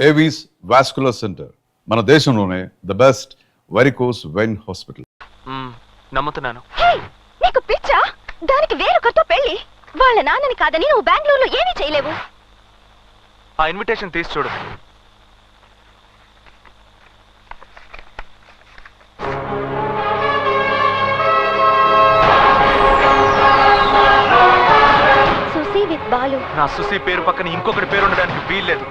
Avis vascular centre మన దేశంలోనే the best varicose vein hospital. నమ్ముతున్నాను. నీకు పిచ్చా? దానికి వేరొకరితో పెళ్లి. వాళ్ళ నాన్నని కాదని నువ్వు బెంగళూరులో ఏమీ చేయలేవు. ఆ ఇన్విటేషన్ తీసి చూడు. సుసి విత్ బాలు. నా సుసి పేరు పక్కన ఇంకొకటి పేరు ఉండడానికి వీల్లేదు.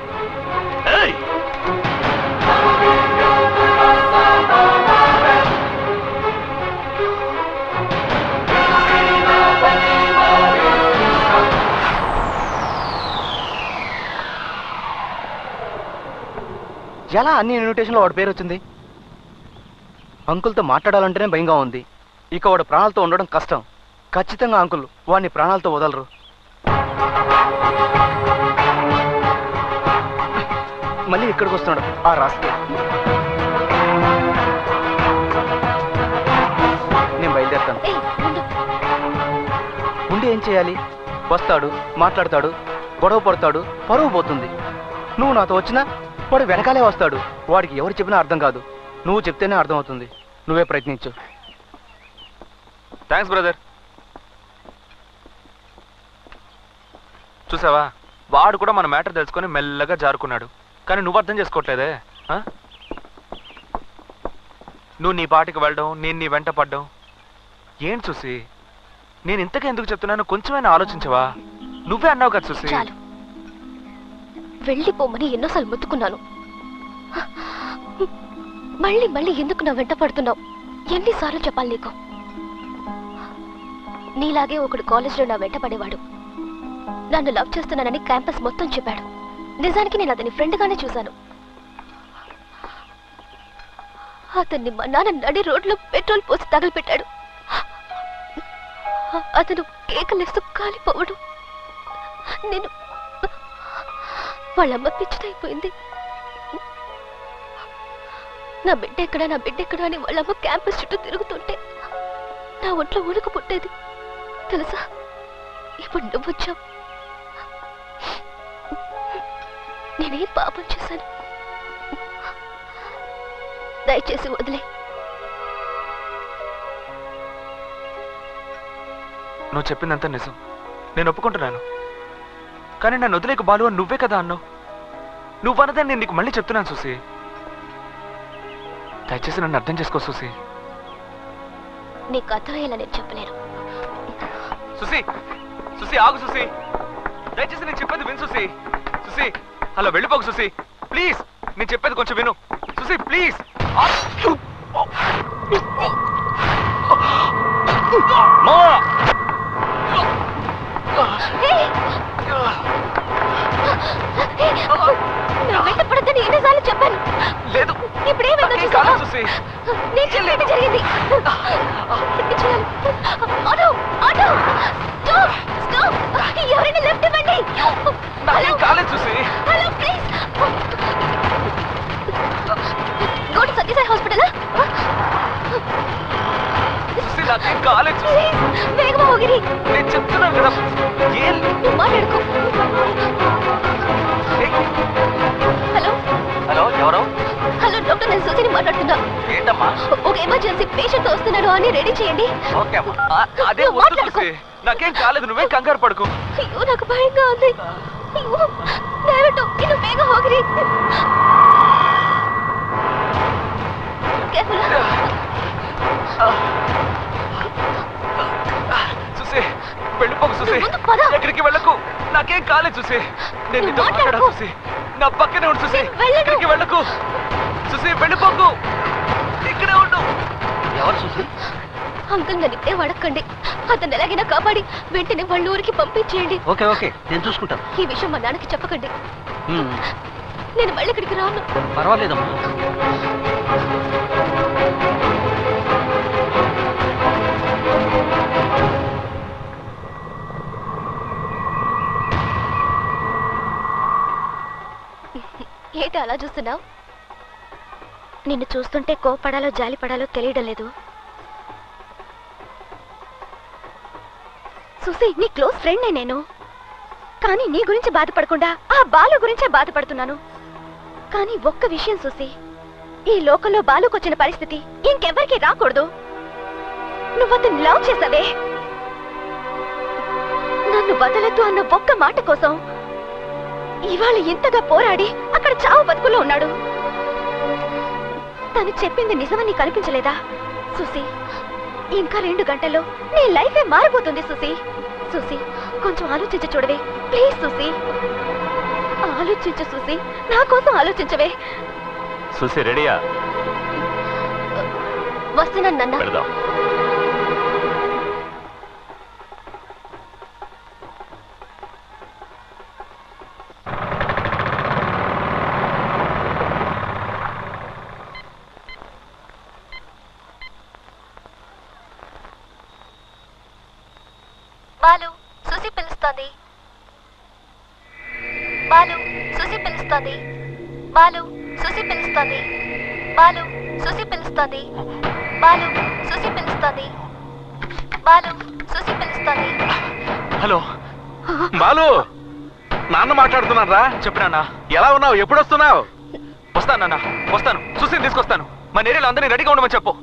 ఎలా అన్ని ఇన్విటేషన్లో వాడి పేరు వచ్చింది? అంకుల్తో మాట్లాడాలంటేనే భయంగా ఉంది. ఇక వాడు ప్రాణాలతో ఉండడం కష్టం. ఖచ్చితంగా అంకుల్ వాడిని ప్రాణాలతో వదలరు. మళ్ళీ ఇక్కడికి వస్తున్నాడు ఆ రాస్తా. నేను బయలుదేరుతాను. ఉండి ఏం చేయాలి? వస్తాడు, మాట్లాడతాడు, గొడవ పడతాడు, పరువు పోతుంది. నువ్వు నాతో వచ్చినా వాడు వెనకాలే వస్తాడు. వాడికి ఎవరు చెప్పినా అర్థం కాదు. నువ్వు చెప్తేనే అర్థం అవుతుంది. నువ్వే ప్రయత్నించు. Thanks brother. చూసావా, వాడు కూడా మన మ్యాటర్ తెలుసుకొని మెల్లగా జారుకున్నాడు. కానీ నువ్వు అర్థం చేసుకోవట్లేదే. నువ్వు నీ పాటికి వెళ్ళడం, నేను నీ వెంట పడ్డం ఏంటి చూసి? నేను ఇంతగా ఎందుకు చెప్తున్నాను కొంచెమైనా ఆలోచించవా? నువ్వే అన్నావు కదా చూసి. వెళ్ళిపోమని ఎన్నోసార్లు మొత్తుకున్నాను. మళ్ళీ మళ్ళీ ఎందుకు నా వెంట పడుతున్నావు? ఎన్నిసార్లు చెప్పాలి నీకు? నీలాగే ఒకడు కాలేజ్లో నా వెంట పడేవాడు. నన్ను లవ్ చేస్తున్నానని క్యాంపస్ మొత్తం చెప్పాడు. నిజానికి నేను అతని ఫ్రెండ్గానే చూశాను. అతన్ని మా నాన్న నడి రోడ్లో పెట్రోల్ పోసి తగలపెట్టాడు. అతను కేకలేస్తూ కాలిపోవడం, నేను వాళ్ళమ్మ పిచ్చిదైపోయింది. నా బిడ్డెక్కడా అని వాళ్ళమ్మ క్యాంపస్ చుట్టూ తిరుగుతుంటే నా ఒంట్లో ఉణుకు పుట్టేది తెలుసా? ఇప్పుడు నువ్వు వచ్చావు. నేనేం పాపం చేశాను? దయచేసి వదిలే. నువ్వు చెప్పిందంతా నిజం, నేను ఒప్పుకుంటున్నాను. కానీ నన్ను వదిలేక బాలు అని నువ్వే కదా అన్నావు. నువ్వన్నదే నేను నీకు మళ్ళీ చెప్తున్నాను చూసి. దయచేసి నన్ను అర్థం చేసుకో చూసి. నీకు అర్థమయ్యేలా నేను చెప్పలేను. సుసి, సుసి ఆగు సుసి. దయచేసి నేను చెప్పేది విను సుసి. సుసి అలా వెళ్ళిపోకు సుసి, ప్లీజ్. నేను చెప్పేది కొంచెం విను సుసి, ప్లీజ్. వెంటపడద్దని ఎన్నిసార్లు చెప్పాను. లేదు, ఇప్పుడేమైందో చూసి. నేను చెప్పేది జరిగింది. ఎవరైనా లెఫ్ట్ ఇవ్వండి. కాలేదు చూసి. Hello please. Go to Sathya Sai hospital. చూసి నాకేం కాలేదు చూసి. వేగమా ಹೋಗಿರಿ. నేను చెప్తున్నాను కదా. నువ్వు మాట్లాడుకో. హలో హలో, ఎవరు? హలో డాక్టర్, నేను సుజీని మాట్లాడుతున్నా. ఏంటమ్మా? ఒక ఎమర్జెన్సీ పేషెంట్ వస్తున్నాడు అని రెడీ చేయండి. ఓకే అమ్మా. అదే వద్దు, నాకేం కాలేదు, నువ్వే కంగారు పడుకో. అయ్యో నాకు భయంగా ఉంది. అయ్యో దయవిಟ್ಟು ఇನ್ನು ಬೇಗ ಹೋಗಿರಿ. చూసి వెళ్ళిపోకు చూసి. ఎక్కడికి వెళ్ళకు, నాకేం కాలేదు చూసి. నేను నీతో మాట్లాడా చూసి. నా పక్కనే ఉండు చూసి. ఎక్కడికి వెళ్ళకు చూసి, వెళ్ళిపోకు, ఇక్కడే ఉండు. ఎవరు చూసి? అంకుల్, నన్ను ఇట్టే అడగండి. అతను ఎలాగైనా కాపాడి వెంటనే వాళ్ళ ఊరికి పంపించేయండి. ఓకే ఓకే, నేను చూసుకుంటాను. ఈ విషయం మా నాన్నకి చెప్పకండి. నేను మళ్ళీ ఇక్కడికి రాను. పర్వాలేదమ్మా. ఏంటి అలా చూస్తున్నావు? నిన్ను చూస్తుంటే కోపడాలో జాలిపడాలో తెలియడం లేదు. సుసి, నీ క్లోజ్ ఫ్రెండ్ నేను. కానీ నీ గురించి బాధపడకుండా ఆ బాలు గురించే బాధపడుతున్నాను. కానీ ఒక్క విషయం చూసి, ఈ లోకంలో బాలుకొచ్చిన పరిస్థితి ఇంకెవ్వరికీ రాకూడదు. నువ్వు అతన్ని లవ్ చేసావే, నన్ను వదలద్దు అన్న ఒక్క మాట కోసం ఇవాళ ఇంతగా పోరాడి అక్కడ చావు బతుకులో ఉన్నాడు. తను చెప్పింది నిజమని కనిపించలేదా సుసి? ఇంకా 2 గంటల్లో నీ లైఫే మారిపోతుంది సుసి. సుసి, కొంచెం ఆలోచించి చూడవే ప్లీజ్. సుసి, ఆలోచించు సుసి, నా కోసం ఆలోచించవే. సుసి రెడీయా? వస్తున్నాను నాన్న. పెడదాం. బాలు, సుసి పిలుస్తోంది. బాలు, సుసి పిలుస్తోంది. బాలు, సుసి పిలుస్తోంది. బాలు, సుసి పిలుస్తోంది. బాలు, సుసి పిలుస్తోంది. బాలు, సుసి పిలుస్తోంది. హలో బాలు, నాన్న మాట్లాడుతున్నాను రా. చెప్పు నాన్న, ఎలా ఉన్నావు? ఎప్పుడు వస్తున్నావు? వస్తాను నాన్న, వస్తాను. సుసిని తీసుకొస్తాను. మన ఏరియాలో అందరినీ రెడీగా ఉండమని చెప్పు.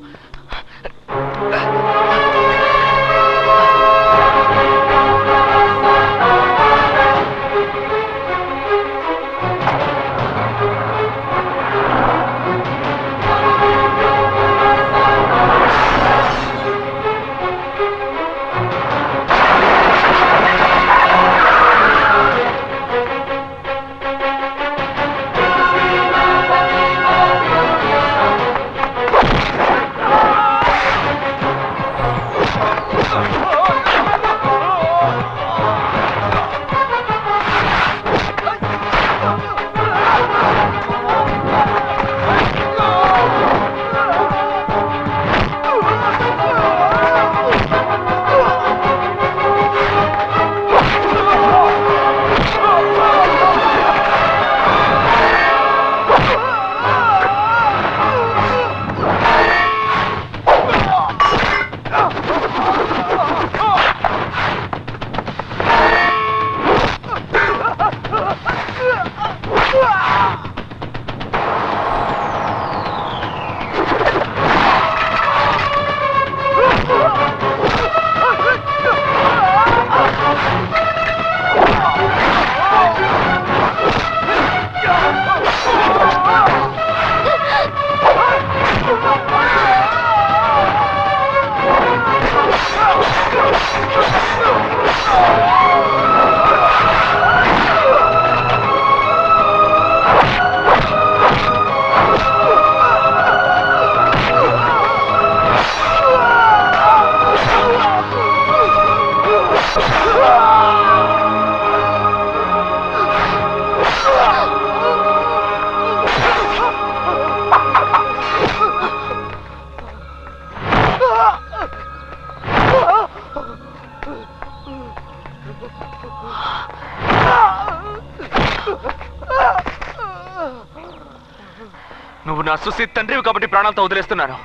నువ్వు నా సుసి తండ్రివి కాబట్టి ప్రాణాలతో వదిలేస్తున్నాను.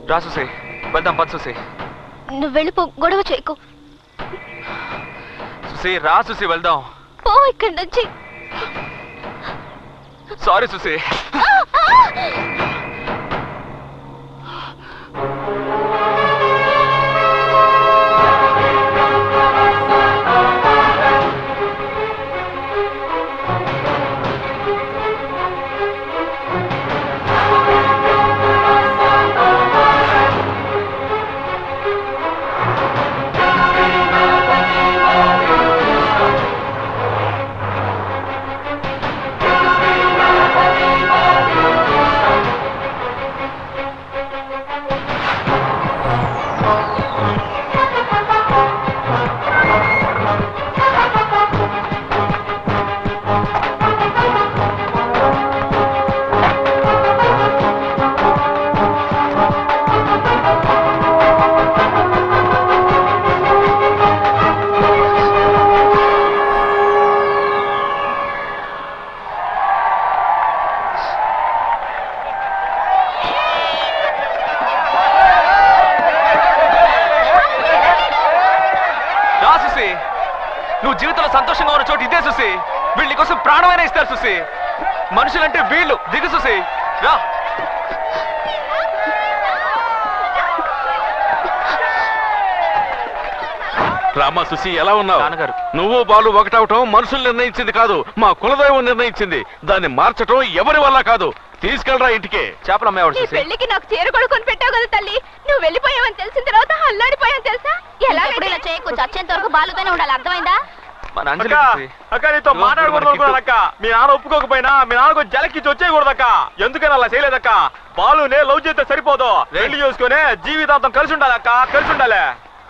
రా సుసి, వెళ్దాం. పద సుసి. నువ్వు వెళ్ళిపో, గొడవ చేయకు. సుసి రా సుసి, వెళ్దాం. పో ఇక్కడి నుంచి. సారీ సుసి. సంతోషంగా ఉన్న చోటు ఇదే సుసి. వీళ్ళ కోసం ప్రాణమైనా ఇస్తారు సుసి. మనుషులంటే వీళ్ళు. దిగు సుసి, రా. రామా సుసి, ఎలా ఉన్నావు? నాన్నగారు. నువ్వు బాలు ఒకటవటం మనుషులు నిర్ణయించింది కాదు, మా కులదైవం నిర్ణయించింది. దాన్ని మార్చటం ఎవరి వల్ల కాదు. తీసుకెళ్ళరా ఇంటికి. చేపలు అమ్మేవాడు నీ సుసి. పెళ్లికి నాకు చీర కొనుక్కొని పెట్టావు కదా తల్లి. నువ్వు వెళ్ళిపోయావని తెలిసిన తర్వాత అల్లాడిపోయాను తెలుసా? ఎలా ఇలా చేయకు, చచ్చేంత వరకు బాలుతోనే ఉండాలి, అర్థమైందా? మన అంజలి సుసి. అక్క నీతో మాట్లాడకూడదు అనుకున్నాను అక్క. మీ నాన్న ఒప్పుకోకపోయినా మీ నాన్నకు జలకిచ్చి వచ్చేయకూడదక్క. ఎందుకని అలా చేయలేదక్క? బాలునే లవ్ చేస్తే సరిపోదు, పెళ్లి చేసుకుని జీవితాంతం కలిసి ఉండాలక్క, కలిసి ఉండాలి.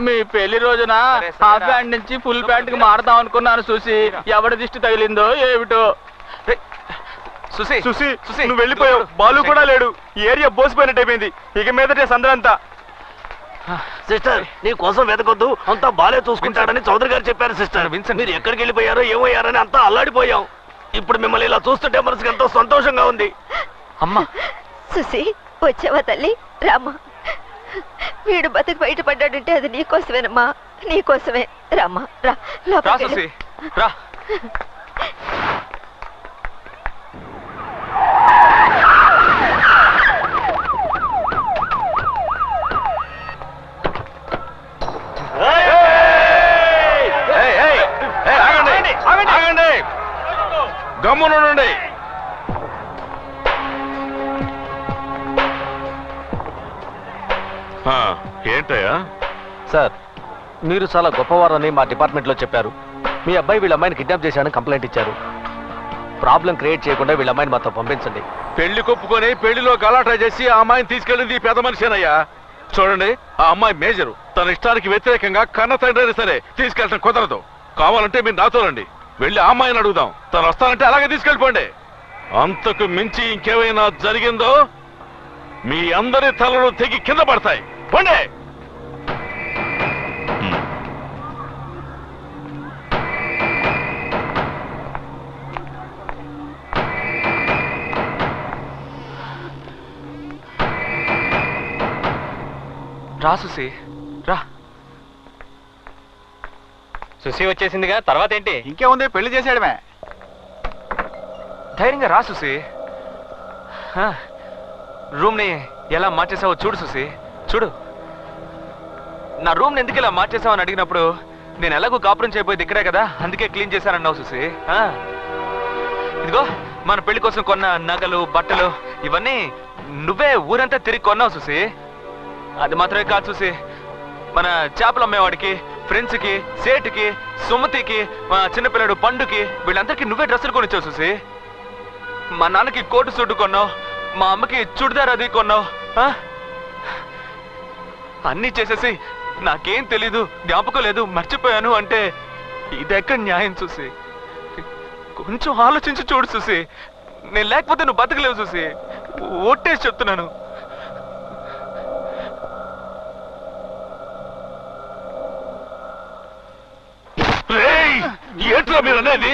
మీ పెళ్లి రోజున సరే, హాఫ్ రా. ప్యాంట్ నుంచి ఫుల్ ప్యాంట్ కి మారుదాం అనుకున్నాను చూసి, ఎవడి దిష్టి తగిలిందో ఏమిటో. రేయ్, సుసి చూసి సుసి, నువ్వు వెళ్ళిపోయావు, బాలు కూడా లేడు. ఈ ఏరియా బోసిపోయినట్టు అయిపోయింది. ఇక మీదటే సందరంతా. సిస్టర్ నీ కోసం వెతకొద్దు, అంతా బాలే చూసుకుంటాడని చౌదరి గారు చెప్పారు సిస్టర్. విన్సెంట్. మీరు ఎక్కడికి వెళ్ళిపోయారో ఏమయ్యారని అంతా అల్లాడిపోయాం. ఇప్పుడు మిమ్మల్ని ఇలా చూస్తుంటే మనసుకి ఎంతో సంతోషంగా ఉంది. అమ్మా. సుసి, వచ్చావా తల్లి? రామ్మా. వీడు బతుకు బయటపడ్డాడంటే అది నీకోసమేనమ్మా, నీకోసమే. రామ్మా, రా రా లోపలికి సుసి, వెళ్ళు. రా. ఏయ్, ఏయ్, ఏయ్, ఆగండి, ఆగండి. గమ్మునుండండి. ఏంటయ్యా? సార్, మీరు చాలా గొప్పవారని మా డిపార్ట్మెంట్ లో చెప్పారు. మీ అబ్బాయి వీళ్ళ అమ్మాయిని కిడ్నాప్ చేశాడని కంప్లైంట్ ఇచ్చారు. ప్రాబ్లం క్రియేట్ చేయకుండా వీళ్ళ అమ్మాయిని మాతో పంపించండి. పెళ్లి కొప్పుకొని పెళ్లిలో గలాటా చేసి ఆ అమ్మాయిని తీసుకెళ్ళింది ఈ పెద్ద మనిషేనయ్యా. చూడండి, ఆ అమ్మాయి మేజరు. తన ఇష్టానికి వ్యతిరేకంగా కన్న తండ్రి సరే తీసుకెళ్ళటం కుదరదు. కావాలంటే మీరు నాతో రండి, వెళ్ళి ఆ అమ్మాయిని అడుగుదాం. తను వస్తానంటే అలాగే తీసుకెళ్ళిపోండి. అంతకు మించి ఇంకేమైనా జరిగిందో మీ అందరి తలలు తెగి కింద పడతాయి. పోండి. రా సుసి, రా. సుసి వచ్చేసిందిగా, తర్వాత ఏంటి? ఇంకేముంది, పెళ్లి చేసేయడమే. ధైర్యంగా రా సుసి. రూమ్ ని ఎలా మార్చేసావో చూడు సుసి, చూడు. నా రూమ్ ని ఎందుకు ఇలా మార్చేసావు అని అడిగినప్పుడు నేను ఎలాగో కాపురం చేయబోయేది ఇక్కడే కదా, అందుకే క్లీన్ చేశానన్నావు సుసి. ఇదిగో మన పెళ్లి కోసం కొన్న నగలు, బట్టలు ఇవన్నీ నువ్వే ఊరంతా తిరిగి కొన్నావు సుసి. అది మాత్రమే కాదు చూసి, మన చేపలు అమ్మేవాడికి, ఫ్రెండ్స్ కి, సేటుకి, సుమతికి, మా చిన్నపిల్లడు పండుకి, వీళ్ళందరికీ నువ్వే డ్రెస్సులు కొనిచ్చావు చూసి. మా నాన్నకి కోటు సూటు కొన్నావు, మా అమ్మకి చుడిదార్ అది కొన్నావు. అన్నీ చేసేసి నాకేం తెలీదు, జ్ఞాపకం లేదు, మర్చిపోయాను అంటే ఇదెక్కడ న్యాయం చూసి? కొంచెం ఆలోచించి చూడు చూసి. నేను లేకపోతే నువ్వు బతకలేవు చూసి, ఒట్టేసి చెప్తున్నాను. ఏంట్రా మీరు అనేది?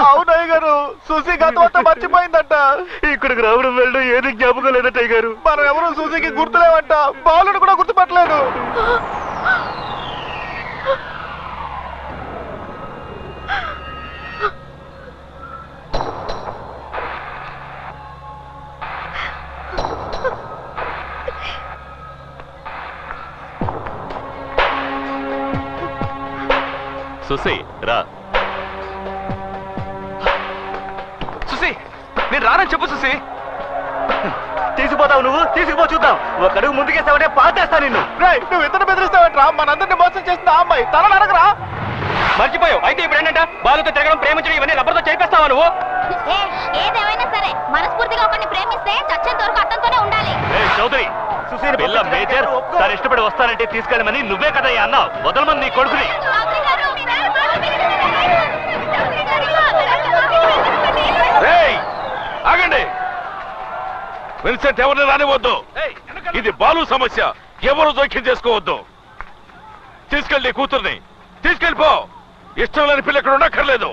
అవునయ్య గారు, సుసి గతం అంతా మర్చిపోయిందంట. ఇక్కడికి రావడం వెళ్ళడం ఏది జ్ఞాపకం లేదట అయ్య గారు. మనం ఎవరు సుసికి గుర్తులేవంట, బాలుని కూడా గుర్తుపట్టలేదు. సుసి రా. సుసి, నేను రానని చెప్పు సుసి. తీసుకుపోతావు నువ్వు, తీసుకుపో చూద్దాం. ఒక అడుగు ముందుకేస్తావంటే పాతేస్తా నిన్ను. నువ్వు ఇతను బెదిరిస్తావంటరా? మనందరినీ మోసం చేసిన ఆ అమ్మాయి తల నరకరా? మర్చిపోయావు. అయితే ఇప్పుడు ఏంటంట, బాలుతో తిరగడం, ప్రేమించడం ఇవన్నీ రబ్బర్తో చేపిస్తావా నువ్వు? ఏదేమైనా సరే మనస్ఫూర్తిగా ఒకరిని ప్రేమిస్తే చచ్చేంత వరకు అతనితోనే ఉండాలి. చౌదరి, పిల్ల మేజర్ తను ఇష్టపడి వస్తానంటే తీసుకెళ్ళమని నువ్వే కదా అన్నావు. వదలమని నీ కొడుకుని. ఆగండి. విన్సెంట్ ఎవరిని రానివద్దు. ఇది బాలు సమస్య, ఎవరు జోక్యం చేసుకోవద్దు. తీసుకెళ్ళి కూతుర్ని తీసుకెళ్ళిపో. ఇష్టం లేని పిల్ల ఇక్కడ ఉండక్కర్లేదు.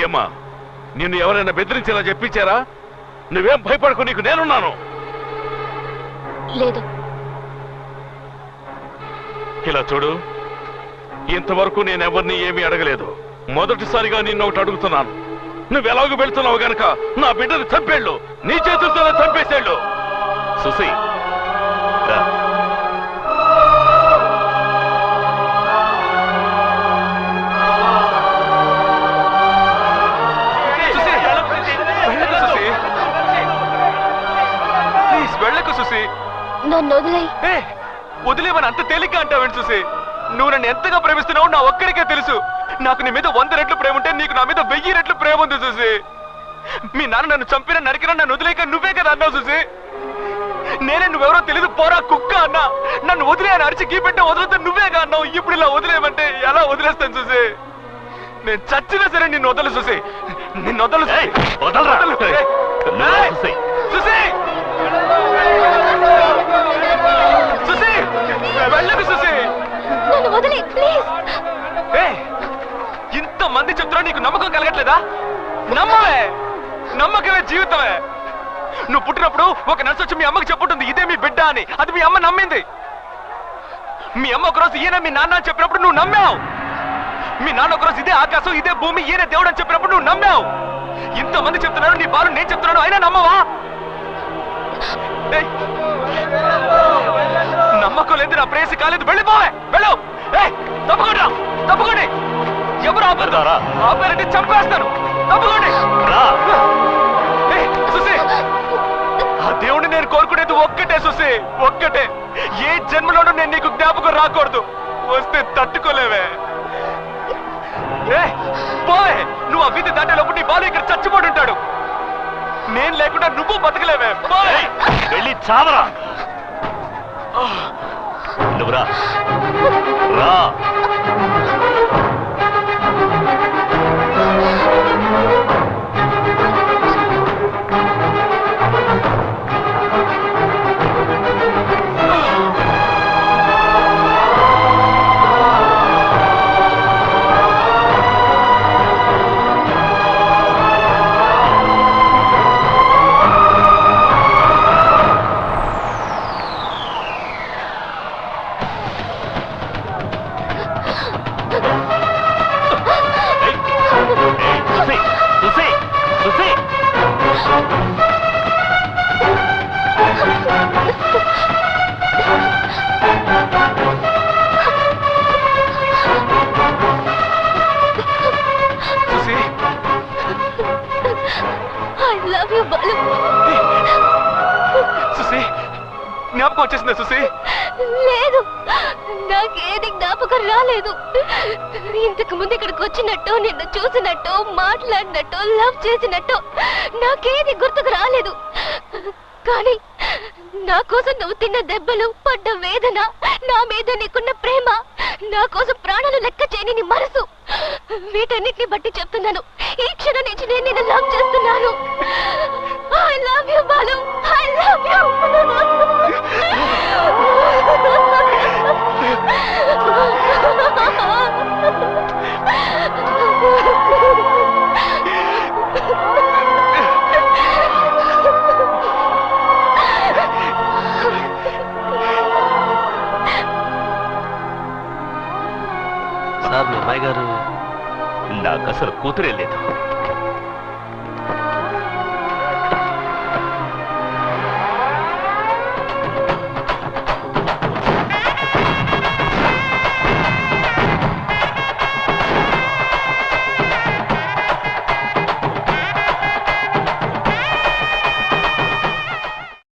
ఏమా, నిన్ను ఎవరైనా బెదిరించేలా చెప్పించారా? నువ్వేం భయపడకు, నీకు నేనున్నాను. లేదు. ఇలా చూడు, ఇంతవరకు నేను ఎవరిని ఏమీ అడగలేదు. మొదటిసారిగా నిన్ను ఒకటి అడుగుతున్నాను. నువ్వు ఎలాగో వెళ్తున్నావు గనక నా బిడ్డను చంపేళ్ళు, నీ చేతులతోనే చంపేసేళ్ళు. సుసి రా. వెళ్ళకు సుసి. నన్ను వదిలే. వదిలేమని అంత తేలిగ్గా అంటావేంటి సుసి? నువ్వు నన్ను ఎంతగా ప్రేమిస్తున్నావు నా ఒక్కడికే తెలుసు. నాకు నీ మీద 100 రెట్లు ప్రేమ ఉంటే నీకు నా మీద 1000 రెట్లు ప్రేమ ఉంది సుసి. మీ నాన్న నన్ను చంపినా నరికినా నన్ను వదిలేక నువ్వే కదా అన్నావు సుసి. నేనే నువ్వెవరో తెలీదు పోరా కుక్క అన్నా. నన్ను వదిలే అని అరిచి గీపెట్టే వదిలితే నువ్వేగా అన్నావు. ఇప్పుడు ఇలా వదిలేయమంటే ఎలా వదిలేస్తాను సుసి? నేను చచ్చినా సరే నిన్ను వదలు సుసి. నిన్ను వదలు సుసి. సుసి వెళ్ళకు సుసి. నన్ను వదిలే ప్లీజ్. ఇంతమంది చెప్తున్నా నీకు నమ్మకం కలగట్లేదా? నమ్మవే. నమ్మకమే జీవితమే. నువ్వు పుట్టినప్పుడు ఒక నర్సు వచ్చి మీ అమ్మకి చెప్పుంటుంది ఇదే మీ బిడ్డ అని. అది మీ అమ్మ నమ్మింది. మీ అమ్మ ఒకరోజు ఈయన మీ నాన్న అని చెప్పినప్పుడు నువ్వు నమ్మావు. మీ నాన్న ఒకరోజు ఇదే ఆకాశం ఇదే భూమి ఈయన దేవుడు అని చెప్పినప్పుడు నువ్వు నమ్మావు. ఇంతమంది చెప్తున్నారు నీ బాలు నేను చెప్తున్నాను అయినా నమ్మవా? నమ్మకం లేదు నా ప్రేయసి కాలేదు. వెళ్ళిపోవే. వెళ్ళు. తప్పకుండా తప్పకుండా. ఎవరు ఆపరుతారా? ఆపారంటే చంపేస్తాను. తప్పకుండా సుసి. ఆ దేవుడిని నేను కోరుకునేది ఒక్కటే సుసి, ఒక్కటే. ఏ జన్మలోనూ నేను నీకు జ్ఞాపకం రాకూడదు. వస్తే తట్టుకోలేవే. పోవే. నువ్వు ఆ వీధి దాటేలోపు నీ బాలు ఇక్కడ చచ్చిపోయి ఉంటాడు. నేను లేకుండా నువ్వు బతకలేవే. వెళ్ళి చావరా. నువ్వురా రా. సుసి జ్ఞాపకం వచ్చేసిందా సుసి? లేదు, నాకేది జ్ఞాపకం రాలేదు. ఇంతకు ముందు ఇక్కడికి వచ్చినట్టు నిన్ను చూసినట్టు మాట్లాడినట్టు లవ్ చేసినట్టు నాకేది గుర్తుకు రాలేదు. కానీ నా కోసం నువ్వు తిన్న దెబ్బలు పడ్డ వేదన, నా మీద నీకున్న ప్రేమ, నా కోసం ప్రాణాలు లెక్క చేయని నీ మనసు, వీటన్నిటిని బట్టి చెప్తున్నాను ఈ క్షణం నుంచి నేను నిన్ను లవ్ చేస్తున్నాను. I love you Balu, I love you. Sir మీ అమ్మాయి గారు నాకు అసలు కూతురే లేదు.